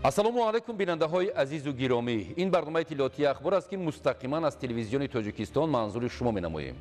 ассалому алайкум бинандаҳои азизу гиромӣ. Ин барномаи иттилоотии ахбор аст ки мустақиман аз телевизиони Тоҷикистон манзури шумо менамоем.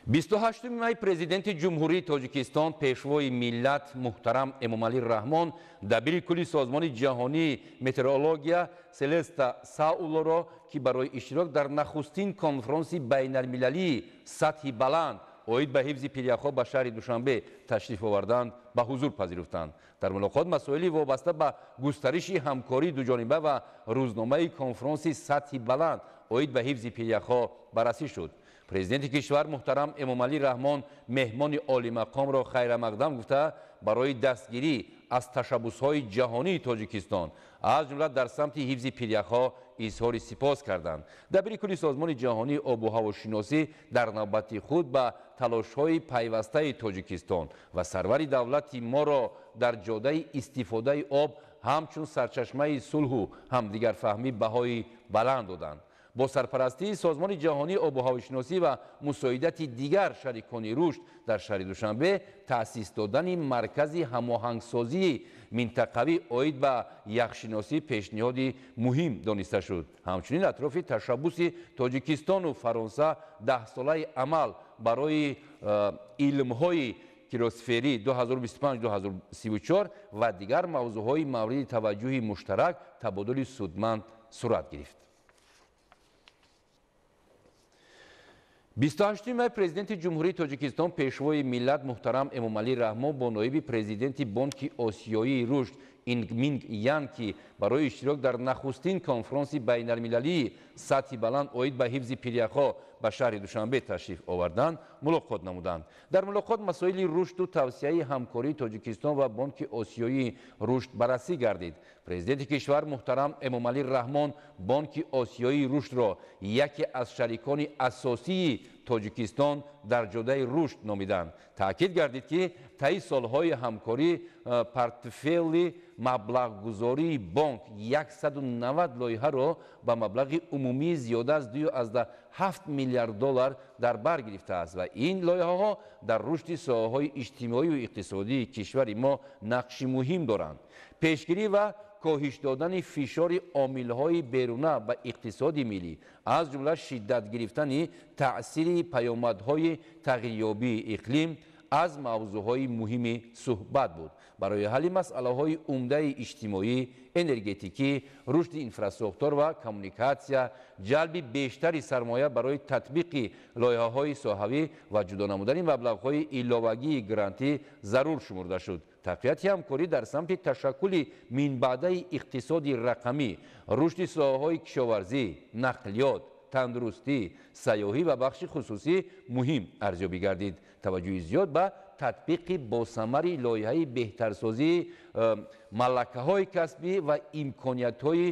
28 май президенти ҷумҳурии Тоҷикистон пешвои миллат муҳтарам Эмомалӣ Раҳмон дабири кулли созмони ҷаҳонии метеорология Селеста Саулоро ки барои иштирок дар нахустин конфронси байналмилалии сатҳи баланд оид ба ҳифзи пиряхҳо ба шаҳри Душанбе ташриф оварданд ба ҳузур пазируфтанд. дар мулоқот масоили вобаста ба густариши ҳамкории дуҷониба ва рӯзномаи конфронси сатҳи баланд оид ба ҳифзи пиряхҳо баррасӣ шуд. президенти кишвар муҳтарам Эмомалӣ Раҳмон меҳмони олимақомро хайрамақдам гуфта барои дастгирӣ аз ташаббусҳои ҷаҳонии Тоҷикистон аз ҷумла дар самти ҳифзи пиряхҳо изҳори сипос карданд. дабири кулли созмони ҷаҳонии обу ҳавошиносӣ дар навбати худ ба талошҳои пайвастаи Тоҷикистон ва сарвари давлати моро дар ҷодаи истифодаи об ҳамчун сарчашмаи сулҳу ҳамдигарфаҳмӣ баҳои баланд доданд. бо сарпарастии созмони ҷаҳонии обу ҳавошиносӣ ва мусоидати дигар шарикони рушд дар шаҳри Душанбе таъсис додани маркази ҳамоҳангсозии минтақавӣ оид ба яхшиносӣ пешниҳоди муҳим дониста шуд. ҳамчунин атрофи ташаббуси Тоҷикистону Фаронса 10-солаи амал барои илмҳои киросферӣ 2025-2034 ва дигар мавзӯъҳои мавриди таваҷҷӯҳи муштарак табодули судманд сурат гирифт. 28 май президенти ҷумҳурии Тоҷикистон пешвои миллат муҳтарам Эмомалӣ Раҳмон бо ноиби президенти Бонки Осиёии рушд Ингминг Ян ки барои иштирок дар нахустин конфронси байналмилалии сатҳи баланд оид ба ҳифзи пиряхҳо ба шаҳри Душанбе ташриф оварданд мулоқот намуданд. дар мулоқот масоили рушду тавсеяи ҳамкории Тоҷикистон ва Бонки Осиёии рушд баррасӣ гардид. президенти кишвар муҳтарам Эмомалӣ Раҳмон Бонки Осиёии руштро яке аз шарикони асосии Тоҷикистон дар ҷодаи рушд номиданд. таъкид гардид ки таи солҳои ҳамкорӣ портфели маблағгузории бонк 190 лоиҳаро ба маблағи умумии зиёда аз 2,7 миллиард доллар дар бар гирифтааст ва ин лоиҳаҳо дар рушди соҳаҳои иҷтимоию иқтисодии кишвари мо нақши муҳим доранд. пешгирӣ ва коҳиш додани фишори омилҳои беруна ба иқтисоди миллӣ аз ҷумла шиддат гирифтани таъсири паёмадҳои тағйирёбии иқлим аз мавзӯъҳои муҳими суҳбат буд. барои ҳалли масъалаҳои умдаи иҷтимоӣ, энергетикӣ, рушди инфраструктура ва коммуникатсия, ҷалби бештари сармоя барои татбиқи лоиҳаҳои соҳавӣ ва ҷудо намудани маблағҳои иловагии грантӣ зарур шумурда шуд. тақвияти ҳамкорӣ дар самти ташаккули минбаъдаи иқтисоди рақамӣ, рушди соҳаҳои кишоварзӣ, нақлиёт, тандурустӣ, сайёҳӣ ва бахши хусусӣ муҳим арзёбӣ гардид. таваҷҷӯҳи зиёд ба татбиқи босамари лоиҳаи беҳтарсозии малакаҳои касбӣ ва имкониятҳои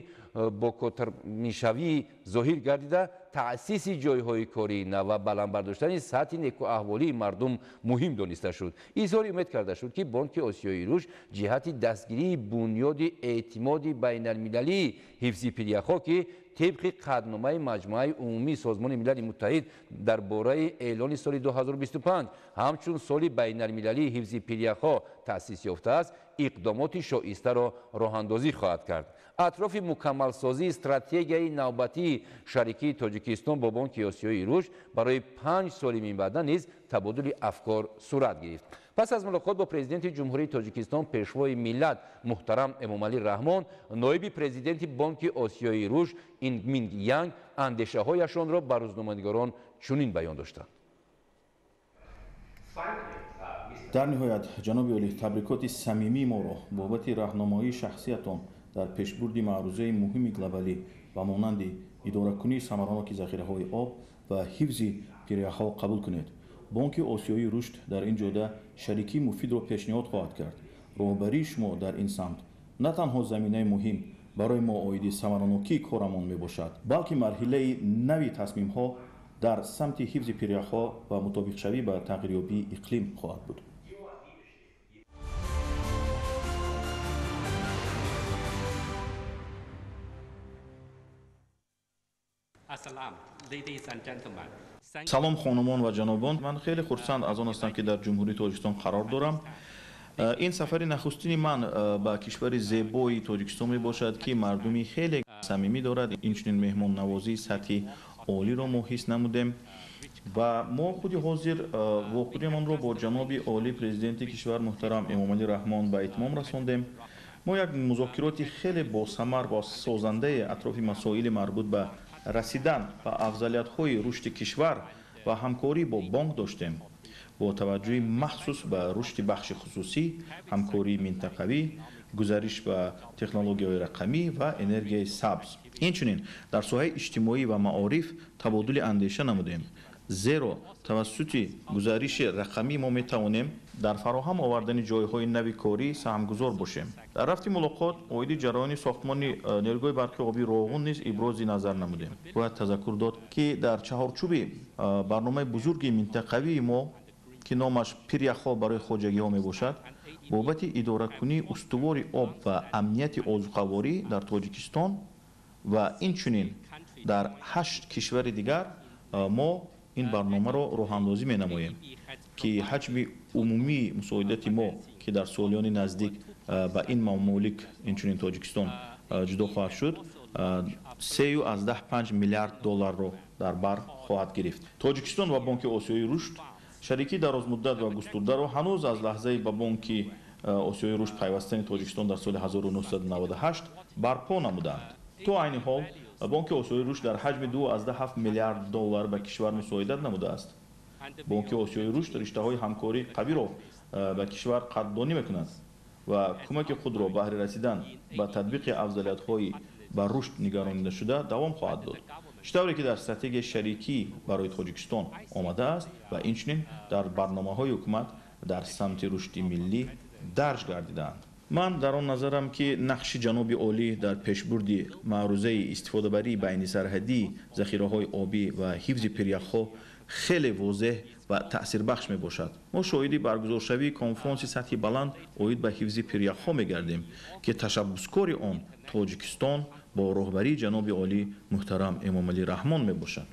бокотармишавӣ зоҳир гардида таъсиси ҷойҳои кории нав ва баландбардоштани сатҳи некуаҳволии мардум муҳим дониста шуд. изҳори умед карда шуд ки Бонки Осиёии рушд ҷиҳати дастгирии бунёди эътимоди байналмилалии ҳифзи пиряхҳо ки طبق قدنامه مجموعه عمومی سازمان ملل متحد درباره اعلان سال 2025 همچون سال بین المللی حفظ پریخ‌ها تأسیس یافته است اقدامات شایسته را راه‌اندازی خواهد کرد. اطراف مکمل سازی استراتژی نوبتی شریکی تاجیکستان با بانک آسیایی رشد برای 5 سال من بعد نیز تبادل افکار صورت گرفت. پس از ملاقات با پرزیدنت جمهوری تاجیکستان پیشوای ملت محترم امامعلی رحمان، نایب پرزیدنت بانک آسیایی رشد اینگمینگ یانگ اندیشه‌هایشان را به روزنامه‌نگاران چنین بیان داشتند. در نهایت جناب عالی تبریکات صمیمی ما را بابت راهنمایی شخصیتان در پیشبرد معروضه مهم گلوبالی و مانند اداره‌کنی ثمرناک ذخیره‌های آب و حفظ پیره‌ها قبول کنید. بانک آسیایی رشد در این جهت شریکی مفید را پیشنهاد خواهد کرد. راهبری شما در این سمت نه تنها زمینه مهم برای ما آید ثمرناکی کارمان میباشد، بلکه مرحله نوی تصمیم‌ها در سمت حفظ پیره‌ها و مطابق شوی با تغییریابی اقلیم خواهد بود. سلام خانمان و جنابان، من خیلی خرسند از آن هستم که در جمهوری تاجیکستان قرار دارم. این سفر نخستین من به کشور زیبای تاجیکستان می باشد که مردمی خیلی صمیمی دارد. این چنین مهمان نوازی سطح عالی را ما حس نمودیم و ما خود حاضر واقعیمان را با جناب عالی پرزیدنت کشور محترم امامعلی رحمان به اتمام رساندیم. ما یک مذاکرات خیلی باثمر و سازنده اطراف مسائل مربوط به رسیدن به افضلیت‌های رشد کشور و همکاری با بانک داشتیم، با توجه مخصوص به رشد بخش خصوصی، همکاری منطقوی، گزارش به تکنولوژی‌های رقمی و انرژی سبز. اینچنین در ساحه اجتماعی و معارف تبادل اندیشه نمودیم، زیرا توسط گزارش رقمی ما میتوانیم در فراهم آوردن جایهای نو کاری سهمگذار باشیم. در رفت ملاقات عاید جریان ساختمان نیروگاه برق آبی روغن نیز ابراز نظر نمودیم. باید تذکر داد که در چهارچوب برنامه بزرگ منطقوی ما که نامش پیریخا برای خواجگی ها می باشد، بابت اداره کنی استوار آب و امنیت آذوقه‌واری در تاجیکستان و اینچنین در 8 کشور دیگر ما این برنامه را راه اندازی می نماییم که حجم عمومی مساعدت ما که در سالیان نزدیک به این ممالک اینچنین تاجیکستان جدا خواهد شد 3.5 میلیارد دلار را در بر خواهد گرفت. تاجیکستان و بانک آسیایی رشد شریکی درازمدت و گسترده را هنوز از لحظه به بانک آسیایی رشد پیوستن تاجیکستان در سال 1998 برپا نمودند. تو عین حال بانک آسیایی رشد در حجم 2.7 میلیارد دلار به کشور مساعدت نموده است. بانک آسیایی رشد رشته‌های همکاری قوی را به کشور قدردانی می‌کند و کمک خود را بهره رسیدن به تطبیق افضلیت‌های بر رشد نگرانیده شده دوام خواهد داد. شطوری که در استراتژی شریکی برای تاجیکستان آمده است و اینچنین در برنامه‌های حکومت در سمت رشد ملی درج گردیدند. من در آن نظرم که نقش جناب عالی در پیشبرد معروضه استفاده بری بین سرحدی ذخیره‌های آبی و حفظ پیریخ‌ها خیلی واضح و تأثیر بخش می باشد. ما شاهدی برگزار شوی کنفرانس سطحی بلند اوید به حفظ پیریخ‌ها می گردیم که تشبسکار آن تاجیکستان با رهبری جناب عالی محترم امامعلی رحمان می باشد.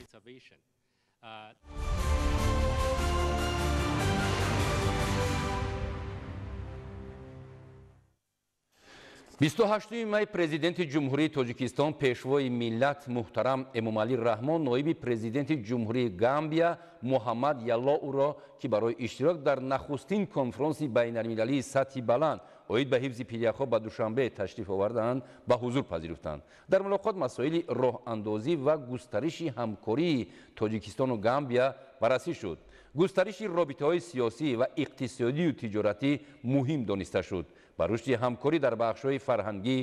28 مای президенти ҷумҳурии тоҷикистон пешвои миллат муҳтарам эмомалӣ раҳмон ноиби президенти ҷумҳурии гамбия муҳаммад яллоуро ки барои иштирок дар нахустин конфронси байналмилалии сатҳи баланд оид ба ҳифзи пиряхҳо ба душанбе ташриф овардаанд ба ҳузур пазируфтанд. дар мулоқот масоили роҳандозӣ ва густариши ҳамкории тоҷикистону гамбия баррасӣ шуд. густариши робитаҳои сиёсӣ ва иқтисодию тиҷоратӣ муҳим дониста шуд. ба рушди ҳамкорӣ дар бахшҳои фарҳангӣ,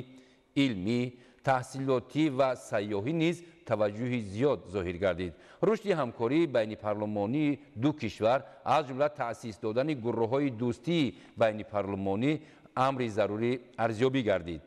илмӣ, таҳсилотӣ ва сайёҳӣ низ таваҷҷӯҳи зиёд зоҳир гардид. рушди ҳамкории байнипарлумонии ду кишвар аз ҷумла таъсис додани гурӯҳҳои дӯстии байнипарлумонӣ амри зарурӣ арзёбӣ гардид.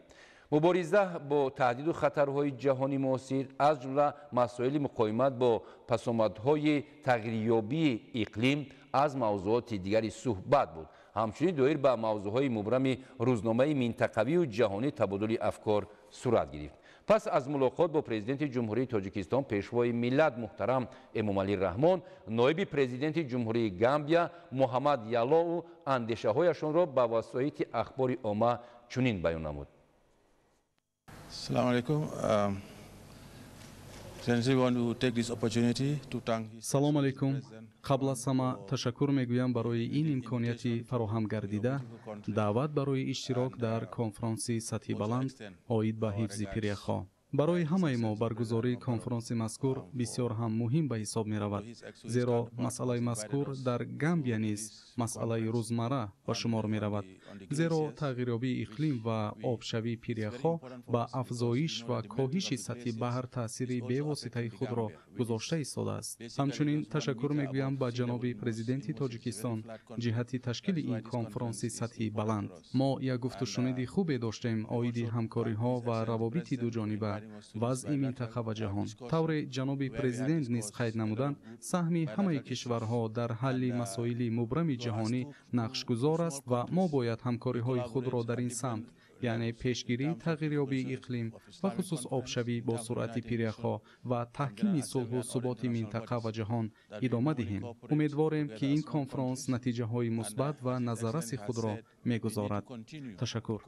мубориза бо таҳдиду хатарҳои ҷаҳонӣ муосир аз ҷумла масоили муқоимат бо пасомадҳои тағйирёбии иқлим аз мавзуоти дигари суҳбат буд. ҳамчунин доир ба мавзӯъҳои мубрами рӯзномаи минтақавию ҷаҳонӣ табодули афкор сурат гирифт. пас аз мулоқот бо президенти ҷумҳурии тоҷикистон пешвои миллат муҳтарам эмомалӣ раҳмон ноиби президенти ҷумҳурии гамбия муҳаммад яллоу андешаҳояшонро ба васоити ахбори омма чунин баён намуд. Assalamu alaikum. салом алейкум. қабл аз ҳама ташаккур мегӯям барои ин имконияти фароҳам гардида даъват барои иштирок дар конфронси сатҳи баланд оид ба ҳифзи пиряхҳо. барои ҳамаи мо баргузории конфронси мазкур бисёр ҳам муҳим ба ҳисоб меравад, зеро масъалаи мазкур дар гамбия низ масъалаи рӯзмарра ба шумор меравад, зеро тағйирёбии иқлим ва обшавии пиряхҳо ба афзоиш ва коҳиши сатҳи баҳр таъсири бевоситаи худро гузошта истодааст. ҳамчунин ташаккур мегӯям ба ҷаноби президенти тоҷикистон ҷиҳати ташкили ин конфронси сатҳи баланд. мо як гуфтушуниди хубе доштем оиди ҳамкориҳо ва равобити дуҷониба вазъи минтақа ва ҷаҳон. тавре ҷаноби президент низ қайд намуданд, саҳми ҳамаи кишварҳо дар ҳалли масоили мубрами ҷаҳонӣ нақшгузор аст ва мо бояд ҳамкориҳои худро дар ин самт یعنی پیشگیری تغییریابی اقلیم و خصوص آبشوی با سرعت پیریخ‌ها و تحکیم صلح و ثبات منطقه و جهان ادامه دهیم. امیدواریم که این کنفرانس نتیجه های مثبت و نظررس خود را می‌گذارد. تشکر.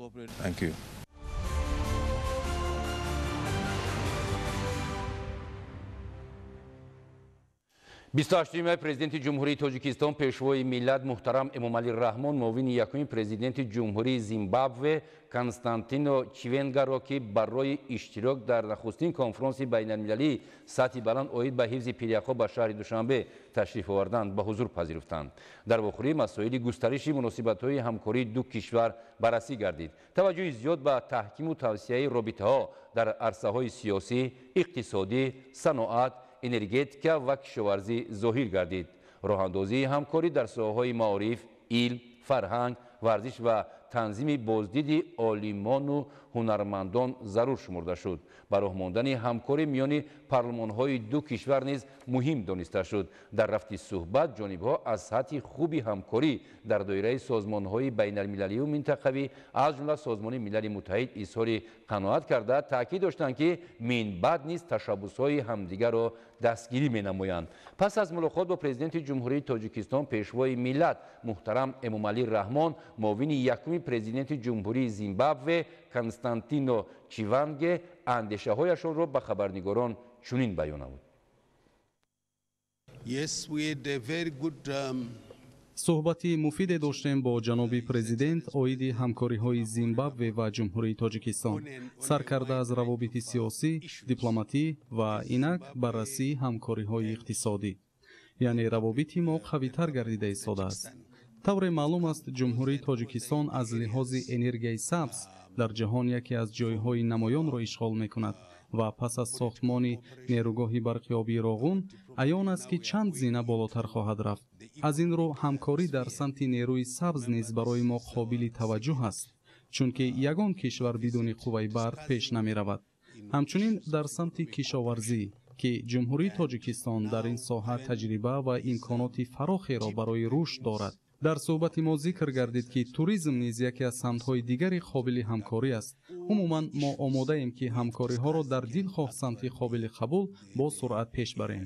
28 مای президенти ҷумҳурии тоҷикистон пешвои миллат муҳтарам эмомалӣ раҳмон муовини якуми президенти ҷумҳурии зимбабве константино чивенгаро ки барои иштирок дар нахустин конфронси байналмилалии сатҳи баланд оид ба ҳифзи пиряхҳо ба шаҳри душанбе ташриф оварданд ба ҳузур пазируфтанд. дар вохӯрӣ масоили густариши муносибатҳои ҳамкории ду кишвар баррасӣ гардид. таваҷҷӯҳи зиёд ба таҳкиму тавсеяи робитаҳо дар арсаҳои сиёсӣ, иқтисодӣ, саноат, энергетика ва кишоварзӣ зоҳир гардид. роҳандозии ҳамкорӣ дар соҳаҳои маориф, илм, фарҳанг, варзиш ва танзими боздиди олимону ҳунармандон зарур шумурда шуд. ба роҳ мондани ҳамкорӣ миёни парлумонҳои ду кишвар низ муҳим дониста шуд. дар рафти суҳбат ҷонибҳо аз сатҳи хуби ҳамкорӣ дар доираи созмонҳои байналмилалию минтақавӣ аз ҷумла созмони милали муттаҳид изҳори қаноат карда таъкид доштанд ки минбаъд низ ташаббусҳои ҳамдигарро дастгирӣ менамоянд. пас аз мулоқот бо президенти ҷумҳурии тоҷикистон пешвои миллат муҳтарам эмомалӣ раҳмон муовини якуми президенти ҷумҳурии зимбабве константино чиванге андешаҳояшонро ба хабарнигорон чунин баён намуд. суҳбати муфиде доштем бо ҷаноби президент оиди ҳамкориҳои зимбабве ва ҷумҳурии тоҷикистон, сар карда аз равобити сиёсӣ, дипломатӣ ва инак баррасии ҳамкориҳои иқтисодӣ. яъне равобити мо қавитар гардида истодааст. тавре маълум аст ҷумҳурии тоҷикистон аз лиҳози энергияи сабз дар ҷаҳон яке аз ҷойҳои намоёнро ишғол мекунад ва пас аз сохтмони нерӯгоҳи барқиёбии Роғун аён аст ки чанд зина болотар хоҳад рафт. аз ин рӯ ҳамкорӣ дар самти нерӯи сабз низ барои мо қобили таваҷҷӯҳ аст, чунки ягон кишвар бидуни қувваи барқ пеш намеравад. ҳамчунин дар самти кишоварзӣ ки ҷумҳурии тоҷикистон дар ин соҳа таҷриба ва имконоти фарохеро барои рушд дорад. дар суҳбати мо зикр гардид ки туризм низ яке аз самтҳои дигари қобили ҳамкорӣ аст. умуман мо омодаем ки ҳамкориҳоро дар дилхоҳ самти қобили қабул бо суръат пеш барем.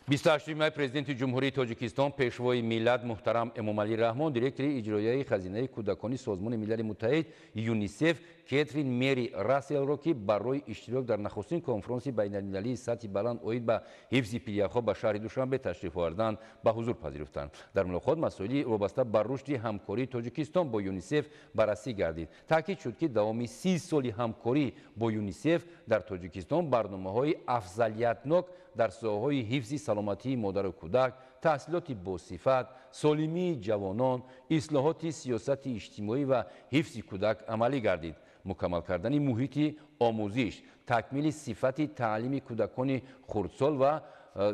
28 май президенти ҷумҳурии тоҷикистон пешвои миллат муҳтарам эмомалӣ раҳмон директори иҷроияи хазинаи кӯдакони созмони милали муттаҳид юнисеф Кэтрин Мери Расселро ки барои иштирок дар нахустин конфронси байналмилалии сатҳи баланд оид ба ҳифзи пиряхҳо ба шаҳри душанбе ташриф оварданд ба ҳузур пазируфтанд. дар мулоқот масоили вобаста ба рушди ҳамкории тоҷикистон бо юнисеф баррасӣ гардид. таъкид шуд ки давоми 30 соли ҳамкорӣ бо юнисеф дар тоҷикистон барномаҳои афзалиятнок дар соҳаҳои ҳифзи саломатии модару кӯдак, таҳсилоти босифат, солимии ҷавонон, ислоҳоти сиёсати иҷтимоӣ ва ҳифзи кӯдак амалӣ гардид. мукаммал кардани муҳити омӯзиш, такмили сифати таълими кӯдакони хурдсол ва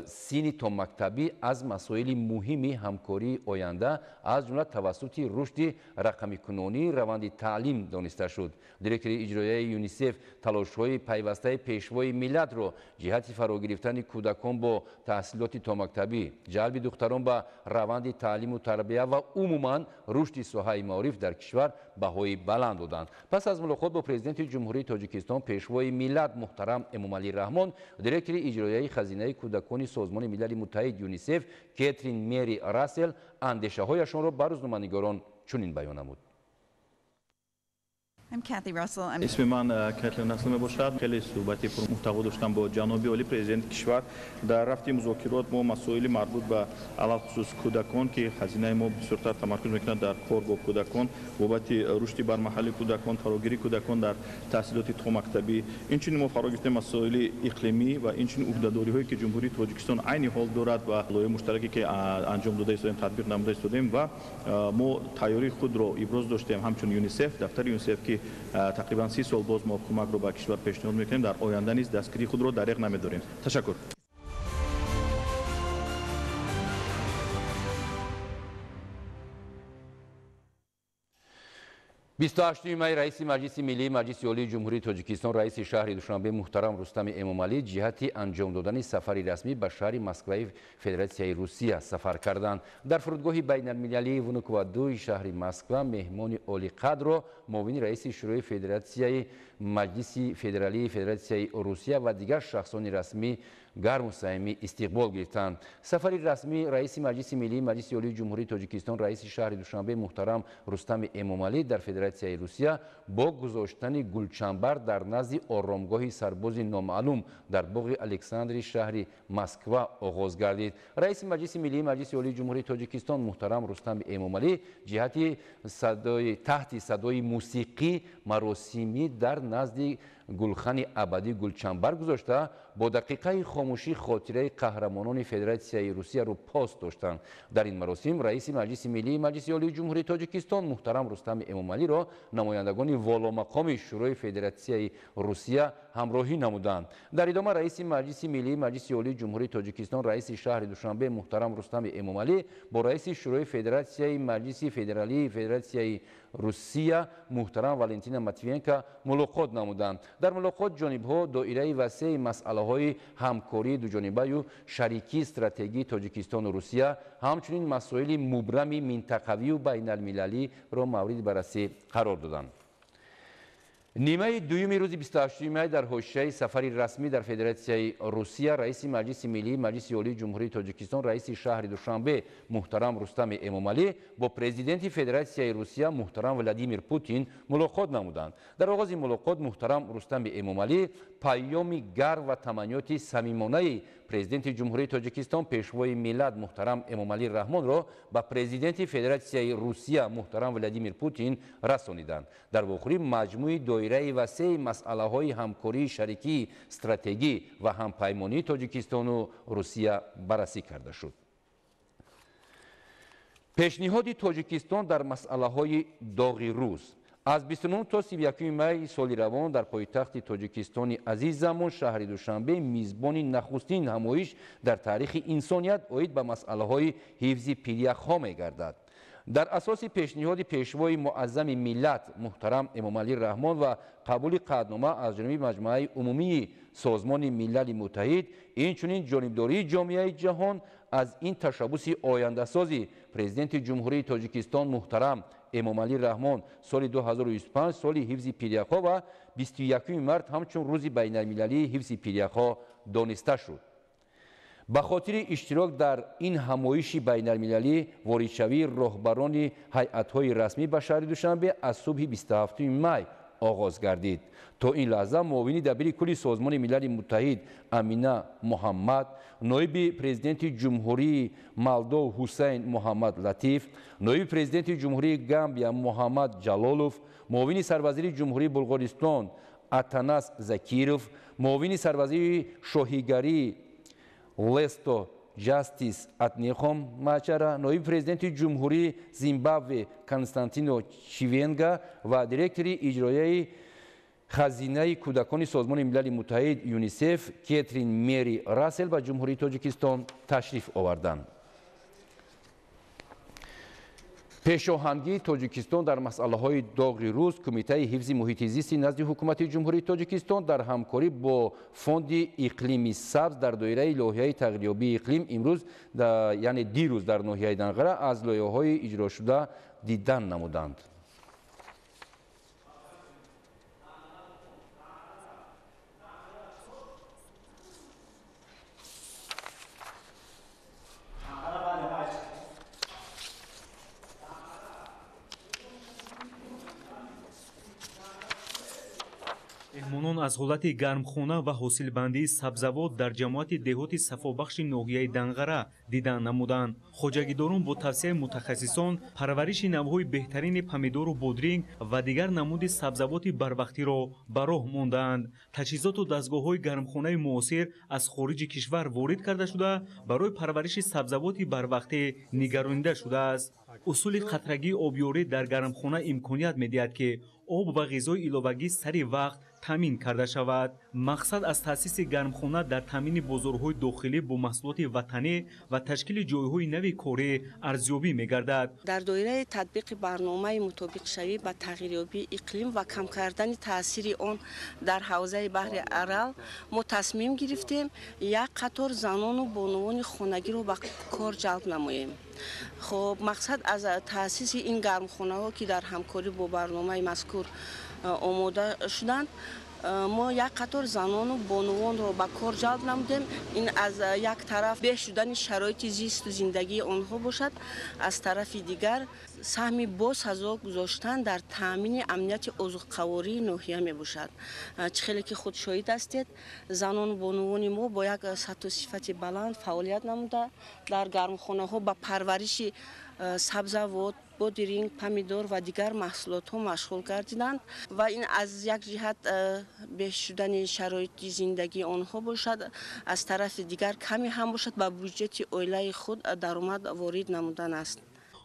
синни томактабӣ аз масоили муҳими ҳамкории оянда аз ҷумла тавассути рушди рақамикунонии раванди таълим дониста шуд. директори иҷроияи юнисеф талошҳои пайвастаи пешвои миллатро ҷиҳати фаро гирифтани кӯдакон бо таҳсилоти томактабӣ, ҷалби духтарон ба раванди таълиму тарбия ва умуман рушди соҳаи маориф дар кишвар баҳои баланд доданд. пас аз мулоқот бо президенти ҷумҳурии тоҷикистон пешвои миллат муҳтарам эмомалӣ раҳмон директори иҷроияи хазинаи кӯдакони созмони милали муттаҳид юнисеф Кэтрин Мери Рассел андешаҳояшонро ба рӯзноманигорон чунин баён намуд. اسم من کاترین راسل میباشد. خیلی صحبتی پرمحتوا داشتم با جناب عالی پرزیدنت کشور. در رفت مذاکرات ما مسائل مربوط به علل خصوص کودکان که خزینه ما بسیارتر تمرکز میکنه در کار با کودکان بابت رشد بر محل کودکان، فراگیری کودکان در تحصیلات مکتبی. اینچنین ما فرا گرفتیم مسائل اقلیمی و اینچنین عهده‌داری هایی که جمهوری تاجیکستان عین حال دارد و لایحه مشترکی که انجام داده استادیم، تطبیق نموده استادیم و ما تیاری خود را ابراز داشتیم. همچون یونیسف، دفتر یونیسف که تقریبا 30 سال باز ما کمک رو به کشور پیشنهاد میکنیم، در آینده نیز دستگیری خود رو دریغ نمیداریم. تشکر. 28 می رئیس مجلس ملی مجلس عالی جمهوری تاجیکستان رئیس شهر دوشنبه محترم رستم امامعلی جهت انجام دادن سفری رسمی به شهر مسکو فدراسیای روسیه سفر کردند. در فرودگاه بین المللی ونوکوادو شهر مسکو مهمان عالی قدر را معاون رئیس شورای فدراسیای مجلس فدرالی فدراسیای روسیه و دیگر شخصان رسمی گرم و صمیمی استقبال گرفتند. سفری رسمی رئیس مجلس ملی مجلس عالی جمهوری تاجیکستان رئیس شهر دوشنبه محترم رستم امامعلی در فدراسیای روسیه با گذاشتن گلچنبر در نزد آرامگاه سرباز نامعلوم در باغ الکساندری شهر مسکو آغاز گردید. رئیس مجلس ملی مجلس عالی جمهوری تاجیکستان محترم رستم امامعلی جهت تحت صدای موسیقی مراسمی در نزد گلخان ابدی گلچنبر گذاشته با دقیقه خاموشی خاطره قهرمانان فدراسیای روسیه رو پاس داشتند. در این مراسم رئیس مجلس ملی مجلس عالی جمهوری تاجیکستان محترم رستم امامعلی را نمایندگان والامقام شورای فدراسیای روسیه همراهی نمودند. در ادامه رئیس مجلس ملی مجلس عالی جمهوری تاجیکستان رئیس شهر دوشنبه محترم رستم امامعلی با رئیس شورای فدراسیای مجلس فدرالی فدراسیای روسیه محترم والنتینا ماتوینکا ملاقات نمودند. در ملاقات جانب‌ها دایره وسیع مسائل همکاری دوجانبه و شریکی استراتژی تاجیکستان و روسیه همچنین مسائل مبرم منطقوی و بین المللی را مورد بررسی قرار دادند. نیمه دوم روز 28 می در حاشیه سفری رسمی در فدراسیای روسیه رئیس مجلس ملی مجلس عالی جمهوری تاجیکستان رئیس شهر دوشنبه محترم رستم امامعلی با پرزیدنت فدراسیای روسیه محترم ولادیمیر پوتین ملاقات نمودند. در آغاز ملاقات محترم رستم امامعلی پیامی گرم و تمنیات صمیمانه پرزیدنت جمهوری تاجیکستان پیشوای ملت محترم امامعلی رحمان را به پرزیدنت فدراسیای روسیه محترم ولادیمیر پوتین رسانیدند. در واقع مجموعه دایره وسیع مسائل همکاری شریکی استراتژی و همپیمانی تاجیکستان و روسیه بررسی کرده شد. پیشنهاد تاجیکستان در مسائل داغ روز از 29 تا 31 می سال روان در پایتخت تاجیکستان عزیزمان شهر دوشنبه میزبان نخستین همایش در تاریخ انسانیت عاید به مسائل حفظ پیریخ‌ها می‌گردد. در اساس پیشنهاد پیشوای معظم ملت محترم امامعلی رحمان و قبول قطعنامه از جانب مجمع عمومی سازمان ملل متحد اینچنین جانبداری جامعه جهان از این تشبث آینده‌سازی پرزیدنت جمهوری تاجیکستان محترم امامعلی رحمان سال 2025 سال حفظ پیریخ‌ها و 21 مارس همچون روز بین المللی حفظ پیریخ‌ها دانسته شد. به خاطر اشتراک در این همایش بین المللی واردشوی رهبران هیئت‌های رسمی به شهر دوشنبه از صبح 27 می آغاز گردید. تا این لحظه معاون دبیر کل سازمان ملل متحد امینه محمد، نایب پرزیدنت جمهوری مالدو حسین محمد لطیف، نایب پرزیدنت جمهوری گامبیا محمد جلالوف، معاون سروزیر جمهوری بلغارستان اتاناس زکیروف، معاون سروزیر شاهیگری لستو جاستیس اتنیخوم ماچارا، نایب پرزیدنت جمهوری زیمبابوه کنستانتینو چیوینگا و دیرکتور اجرایی خزینه کودکان سازمان ملل متحد یونیسف کاترین مری راسل و جمهوری تاجیکستان تشریف آوردند. پیشاهنگی تاجیکستان در مسائل داغ روز کمیته حفظ محیط زیست نزد حکومت جمهوری تاجیکستان در همکاری با فوند اقلیمی سبز در دایره لایحه تغییریابی اقلیم امروز یعنی دیروز در ناحیه دنقره از لایحه‌های اجرا شده دیدن نمودند. меҳмонон аз ҳолати гармхона ва ҳосилбандии сабзавот дар ҷамоати деҳоти сафобахши ноҳияи данғара дидан намуданд. хоҷагидорон бо тавсияи мутахассисон парвариши навъҳои беҳтарини помидору бодринг ва дигар намуди сабзавоти барвақтиро ба роҳ мондаанд. таҷҳизоту дастгоҳҳои гармхонаи муосир аз хориҷи кишвар ворид карда шуда барои парвариши сабзавоти барвақтӣ нигаронида шудааст. усули қатрагии обёрӣ дар гармхона имконият медиҳад ки об ва ғизои иловагӣ сари вақт тамин карда шавад. мақсад аз таъсиси гармхона дар таъмини бозорҳои дохилӣ бо маҳсулоти ватанӣ ва ташкили ҷойҳои нави корӣ арзёбӣ мегардад. дар доираи татбиқи барномаи мутобиқшавӣ ба тағйирёбии иқлим ва кам кардани таъсири он дар ҳавзаи баҳри Арал мо тасмим гирифтем як қатор занону бонувони хонагиро ба кор ҷалб намоем. خب مقصد از تأسیس این گرمخانه‌ها که در همکاری با برنامه مذکور آماده شدند ما یک قطار زنان و بانوان را به کار جلب نمودیم. این از یک طرف بهتر شدن شرایط زیست و زندگی آنها باشد، از طرف دیگر سهم باسازا گذاشتن در تامین امنیت عضوقواری ناحیه می باشد. چه خیلی که خود شاهد هستید زنان و بانوان ما با یک سطح و صفت بلند فعالیت نموده در گرمخانه ها با پرورش سبزیجات، بادرنگ، پمیدور و دیگر محصولات ها مشغول گردیدند و این از یک جهت بهتر شدن شرایط زندگی آنها باشد، از طرف دیگر کمی هم باشد به بودجه عائله خود درآمد وارد نمودن است.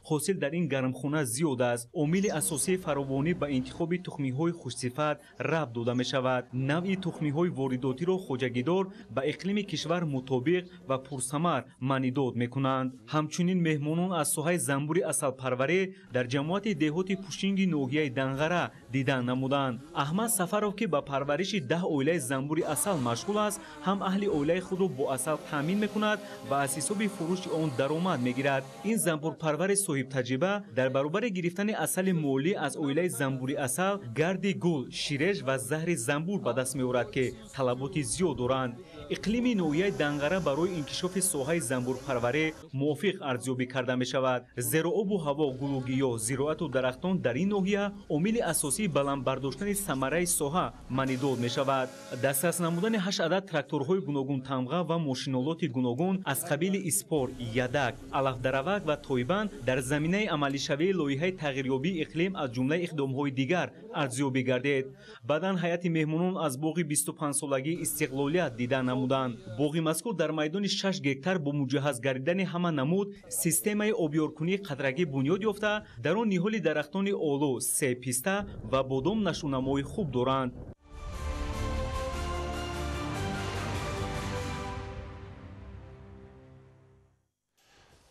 حاصل در این گرمخانه زیاد است. عامل اساسی فراوانی به انتخاب تخمی‌های خوش‌صفت ربط داده می‌شود. نوع تخمی‌های وارداتی را خواجگیدار به اقلیم کشور مطابق و پرثمر معنیداد می‌کنند. همچنین مهمانان از ساحه زنبور عسل پروری در جماعت دهات پوشینگ ناحیه دنغره دیدن نمودند. احمد سفرов که به پرورش 10 عائله زنبور عسل مشغول است، هم اهل عائله خود را با عسل تامین می‌کند و از حساب فروش آن درآمد می‌گیرد. این زنبور پرور صاحب تجربه در برابر گرفتن عسل مولی از عائله زنبوری عسل، گرد گل، شیرش و زهر زنبور به دست می‌آورد که طلبات زیاد دارند. اقلیم ناحیه دنغره برای انکشاف ساحه زنبور پروری موافق ارزیابی کرده می‌شود. زیرا آب و هوا، گلوگیا، زراعت و درختان در این ناحیه عامل اساسی بلند برداشتن ثمره ساحه معنیداد می‌شود. دسترس نمودن 8 عدد تراکتورهای گوناگون تمغه و ماشین‌آلات گوناگون از قبیل اسپور، یدک، علفدروک و تایبند در زمینه عملی شوی لایحه تغییریابی اقلیم از جمله اقدام‌های دیگر ارزیابی گردید. بعداً هیئت مهمانان از باغ 25 سالگی استقلالیت دیدن نمودند. باغ مذکور در میدان 6 گکتار با مجهز گردیدن همه نمود سیستم آبیارکنی قطرگی بنیاد یافته، در آن نهال درختان آلو، سیب، پیسته و بادام نشونمای خوب دارند.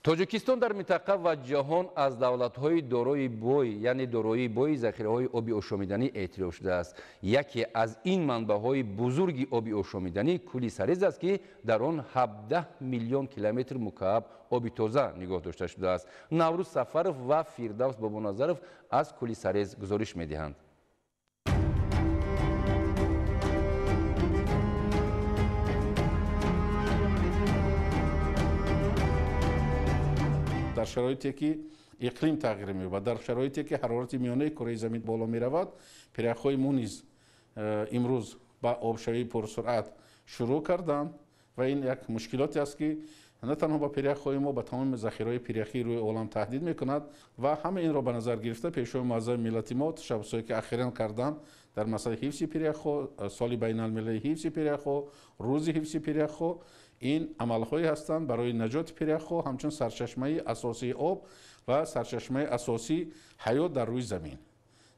توجیکستان در منطقه و جهان از دولت‌های دارای بوی یعنی دارایی بوی ذخیره‌های آبی آشامیدنی اعتراف شده است. یکی از این منبع‌های بزرگ آبی آشامیدنی کولی سرز است که در آن 17 میلیون کیلومتر مکعب آبی تازه نگاه داشته شده است. نوروز سفرов و فیردوس بابانظرov از کولی سرز گزارش می‌دهند. در شرایطی که اقلیم تغییر می‌یابد، در شرایطی که حرارت میانه کره زمین بالا می‌رود، پیرک‌های ما نیز امروز با آبشوی پرسرعت شروع کردند و این یک مشکلاتی است که نه تنها با پیرک‌های ما، با تمام ذخیره‌های پیرکی روی عالم تهدید می‌کند و همه این را به نظر گرفته پیش‌روی معظم ملت ما تشبساتی که اخیراً کردند در مسئله حفظ پیرک‌ها، سال بین‌المللی حفظ پیرک‌ها، روز حفظ پیرک‌ها، این عمل‌هایی هستند برای نجات پیرک‌ها، همچون سرچشمه اساسی آب و سرچشمه اساسی حیات در روی زمین.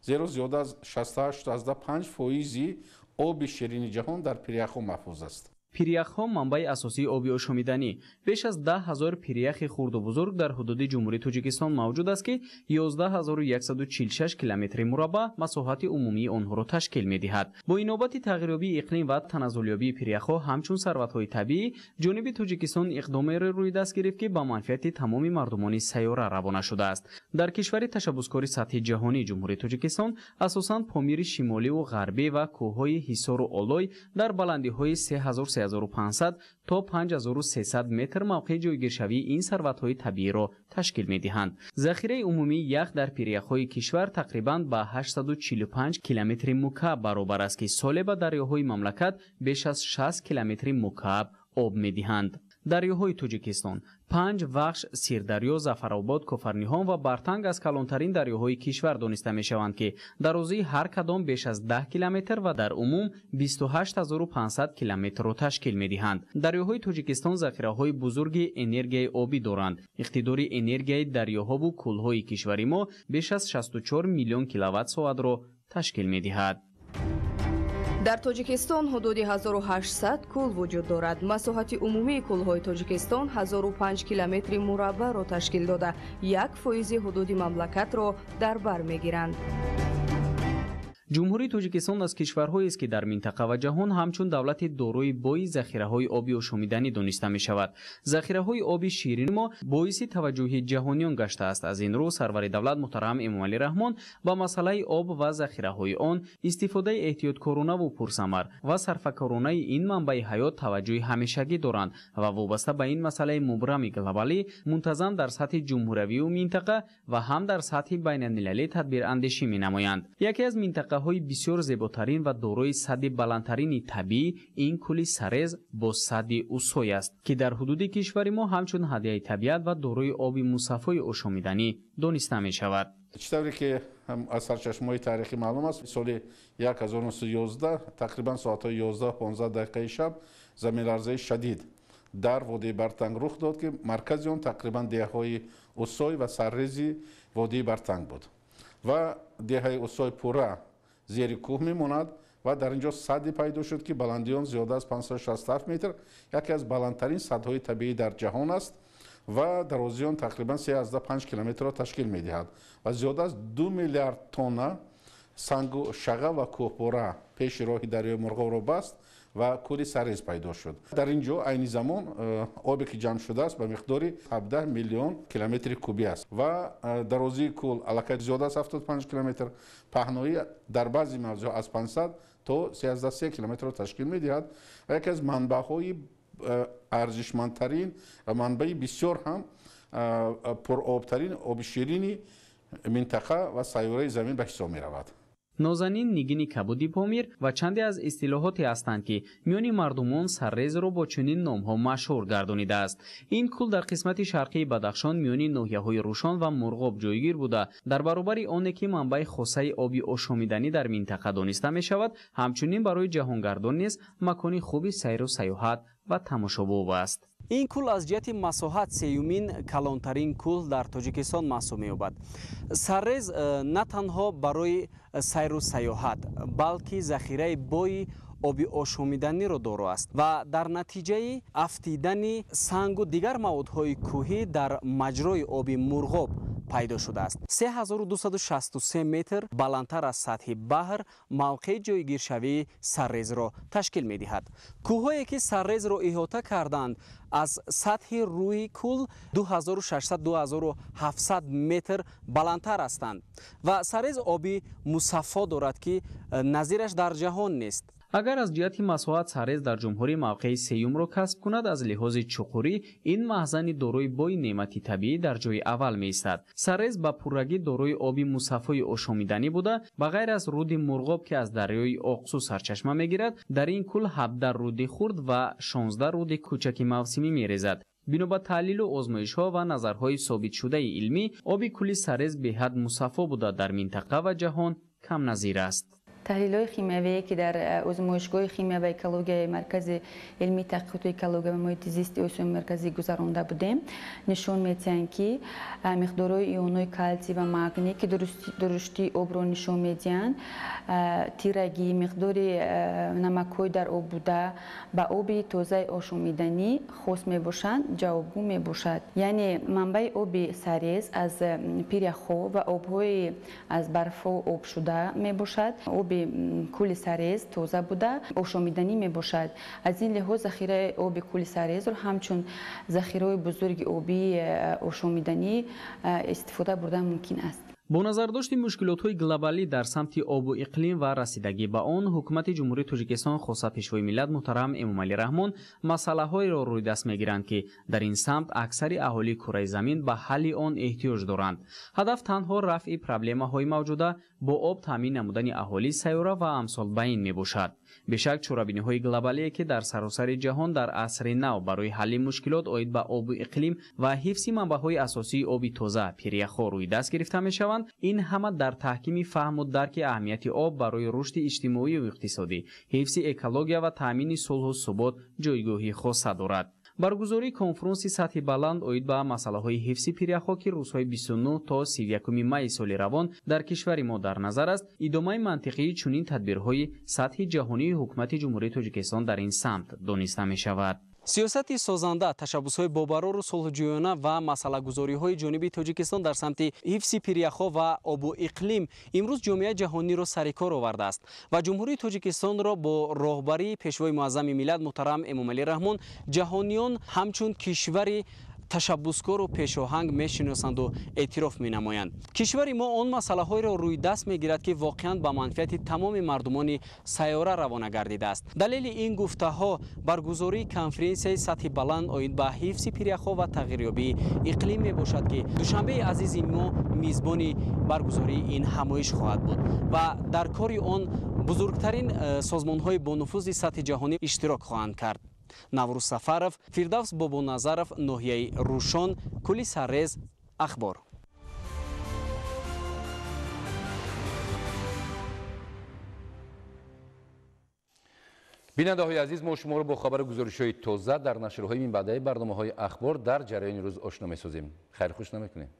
زیرا زیاده از 68.5% آب شیرین جهان در پیرک‌ها محفوظ است. پیریخ‌ها منبع اساسی آبی آشامیدنی. بیش از 10,000 پیریخ خرد و بزرگ در حدود جمهوری تاجیکستان موجود است که 11,146 کیلومتر مربع مساحت عمومی آنها را تشکیل می‌دهد. با اینابت تغییریابی اقلیم و تنزلیابی پیریخ‌ها همچون ثروت‌های طبیعی، جانب تاجیکستان اقدامی را روی دست گرفت که به منفعت تمام مردمان سیاره روانه شده است. در کشور تشبثکار سطح جهانی جمهوری تاجیکستان اساساً پامیر شمالی و غربی و کوههای حصار و آلای در بلندی‌های 3,500 تا 5,300 متر موقع جایگیرشوی این ثروت‌های طبیعی را تشکیل می‌دهند. ذخیره عمومی یخ در پیریخ‌های کشور تقریباً به 845 کیلومتر مکعب برابر است که ساله به دریاهای مملکت بیش از 60 کیلومتر مکعب آب می‌دهند. دریاهای تاجیکستان 5 بخش سیردریا، ظفرآباد، کوفرنیهان و برتنگ از کلانترین دریاهای کشور دانسته می‌شوند که درازی هر کدام بیش از 10 کیلومتر و در عموم 28,500 کیلومتر را تشکیل می‌دهند. دریاهای تاجیکستان ذخیره‌های بزرگ انرژی آبی دارند. اقتدار انرژی دریاها و کل‌های کشوری ما بیش از 64 میلیون کیلووات ساعت را تشکیل می‌دهد. дар тоҷикистон ҳудуди 1800 кӯл вуҷуд дорад. масоҳати умумии кӯлҳои тоҷикистон 1005 километри мураббаъро ташкил дода 1% ҳудуди мамлакатро дар бар мегиранд. ҷумҳурии тоҷикистон аз кишварҳоест ки дар минтақа ва ҷаҳон ҳамчун давлати дорои бои захираҳои оби ошомиданӣ дониста мешавад. захираҳои оби ширин мо боиси таваҷҷӯҳи ҷаҳониён гаштааст. аз ин рӯ сарвари давлат муҳтарам Эмомалӣ Раҳмон ба масъалаи об ва захираҳои он, истифодаи эҳтиёткоронаву пурсамар ва сарфакоронаи ин манбаи ҳаёт таваҷҷӯҳи ҳамешагӣ доранд ва вобаста ба ин масъалаи мубрами глобалӣ мунтазам дар сатҳи ҷумҳуравию минтақа ва ҳам дар сатҳи байналмилалӣ тадбирандешӣ менамоянд. яке аз минтақаҳои бисёр зеботарин ва дорои садди баландтарини табиӣ ин кӯли Сарез бо садди Усой аст, ки дар ҳудуди кишвари мо ҳамчун ҳадияи табиат ва дорои оби мусаффои ошомиданӣ дониста мешавад. чӣ тавре ки аз сарчашмаҳои таърихӣ маълум аст, соли 1911 тақрибан соатҳои 11-15 дақиқаи шаб заминларзаи шадид дар водии Бартанг рух дод, ки маркази он тақрибан деҳаҳои Усой ва саррези водии Бартанг буд ва деҳаи Усой пурра зери кӯҳ мемонад ва дар инҷо садди пайдо шуд, ки баландии он зиёда аз 567 метр, яке аз баландтарин садҳои табиӣ дар ҷаҳон аст ва дарозии он тақрибан 3,5 километрро ташкил медиҳад ва зиёда аз 2 миллиард тонна сангу шағал ва кӯҳпора пеши роҳи дарёи Мурғовро баст ва кӯли Сарез пайдо шуд. дар ин ҷо айни замон обе ки ҷамъ шудааст ба миқдори 17 миллион километри куби аст ва дарозии кӯл аллакай зиёда аз 75 километр, паҳноӣ дар баъзи мавзеъҳо аз 500 то 13 километрро ташкил медиҳад ва яке аз манбаъҳои арзишмандтарин ва манбаи бисёр ҳам пуробтарин оби ширини минтақа ва сайёраи замин ба ҳисоб меравад. нозанин Нигини Кабуди Помир ва чанде аз истилоҳоте ҳастанд, ки миёни мардумон Саррезро бо чунин номҳо машҳур гардонидааст. ин кӯл дар қисмати шарқии Бадахшон миёни ноҳияҳои Рӯшон ва Мурғоб ҷойгир буда, дар баробари оне ки манбаи хосаи оби ошомиданӣ дар минтақа дониста мешавад, ҳамчунин барои ҷаҳонгардон низ макони хуби сайру сайёҳат ва тамошобоб аст. ин кӯл аз ҷиҳати масоҳат сеюмин калонтарин кӯл дар тоҷикистон маҳсуб меёбад. Саррез на танҳо барои сайру сайёҳат, балки захираи бои оби ошомиданиро доро аст ва дар натиҷаи афтидани сангу дигар маводҳои кӯҳӣ дар маҷрои оби Мурғоб пайдо шудааст. 3263 метр баландтар аз сатҳи баҳр мавқеи ҷойгиршавии Саррезро ташкил медиҳад. кӯҳҳое ки Саррезро иҳота карданд аз сатҳи рӯи кӯл 2600-2700 метр баландтар ҳастанд ва Саррез оби мусаффо дорад, ки назираш дар ҷаҳон нест. агар аз ҷиҳати масоҳат Саррез дар ҷумҳурӣ мавқеи сеюмро касб кунад, аз лиҳози чуқурӣ ин маҳзани дорои бои неъмати табиӣ дар ҷои аввал меистад. Саррез ба пуррагӣ дорои оби мусаффои ошомиданӣ буда, ба ғайр аз руди Мурғоб ки аз дарёи Оқсу сарчашма мегирад, дар ин кӯл 17 руди хурд ва 16 руди кӯчаки мавсимӣ мерезад. бино ба таҳлилу озмоишҳо ва назарҳои собитшудаи илмӣ, оби кӯли Саррез беҳад мусаффо буда дар минтақа ва ҷаҳон камназир аст. таҳлилҳои химиявие ки дар озмоишгоҳи химия ва экологияи маркази илмии таҳқиқоту экология ва муҳити зисти Осиёи марказӣ гузаронда будем, нишон медиҳанд, ки миқдорҳои ионҳои калтий ва магний ки дуруштии обро нишон медиҳанд, тирагӣ, миқдори намакҳои дар об буда ба оби тозаи ошомиданӣ хос мебошанд, ҷавобгӯ мебошад. яъне манбаи оби Саррез аз пиряхҳо ва обҳои аз барфҳо обшуда мебошад. оби кӯли Саррез тоза буда ошомиданӣ мебошад. аз ин лиҳоз захираи оби кӯли Саррезро ҳамчун захираи бузурги обии ошомиданӣ истифода бурдан мумкин аст. бо назардошти мушкилотҳои глобалӣ дар самти обу иқлим ва расидагӣ ба он, ҳукумати ҷумҳурии Тоҷикистон хоса пешвои миллат муҳтарам Эмомалӣ Раҳмон масъалаҳоеро рӯйдаст мегиранд, ки дар ин самт аксари аҳолии кураи замин ба ҳалли он эҳтиёҷ доранд. ҳадаф танҳо рафъи проблемаҳои мавҷуда бо об таъмин намудани аҳолии сайёра ва амсол ба ин мебошад. бешак чорабиниҳои глобалие ки дар саросари ҷаҳон дар асри нав барои ҳалли мушкилот оид ба обу иқлим ва ҳифзи манбаъҳои асосии оби тоза пиряхҳо рӯйдаст гирифта мешаванд, ин ҳама дар таҳкими фаҳму дарки аҳамияти об барои рушди иҷтимоию иқтисодӣ, ҳифзи экология ва таъмини сулҳу субот ҷойгоҳи хоса дорад. баргузории конфронси сатҳи баланд оид ба масъалаҳои ҳифзи пиряхоки рӯзҳои 29 то 31 майи соли равон дар кишвари мо дар назар аст. идомаи мантиқии чунин тадбирҳои сатҳи ҷаҳонии ҳукумати ҷумҳурии Тоҷикистон дар ин самт дониста мешавад. сиёсати созанда, tashabbусҳои бобарору сулҳуҷӯёна ва масъалагузориҳои ҷониби Тоҷикистон дар самти ҳифзи пиряхо ва обу иқлим имрӯз ҷомеаи ҷаҳониро сари кор овардааст ва ҷумҳурии Тоҷикистонро бо роҳбарии пешвои муаззами миллат муҳтарам Эмомалӣ Раҳмон ҷаҳониён ҳамчун кишвари ташаббускору пешоҳанг мешиносанду эътироф менамоянд. кишвари мо он масъалаҳоеро рӯй даст мегирад ки воқеан ба манфиати тамоми мардумони сайёра равона гардидааст. далели ин гуфтаҳо баргузории конференсияи сатҳи баланд оид ба ҳифзи пиряхо ва тағйирёбии иқлим мебошад ки душанбеи азизи мо мизбони баргузории ин ҳамоиш хоҳад буд ва дар кори он бузургтарин созмонҳои бонуфузи сатҳи ҷаҳонӣ иштирок хоҳанд кард. Наврӯз Сафаров, Фирдавс Бобоназаров, ноҳияи Рӯшон, Кули Саррез, Ахбор. бинандаҳои азиз, мо шуморо бо хабару гузоришҳои тоза дар нашрҳои минбаъдаи барномаҳои ахбор дар ҷараёни рӯз ошно месозем. хайрхуш намекунем.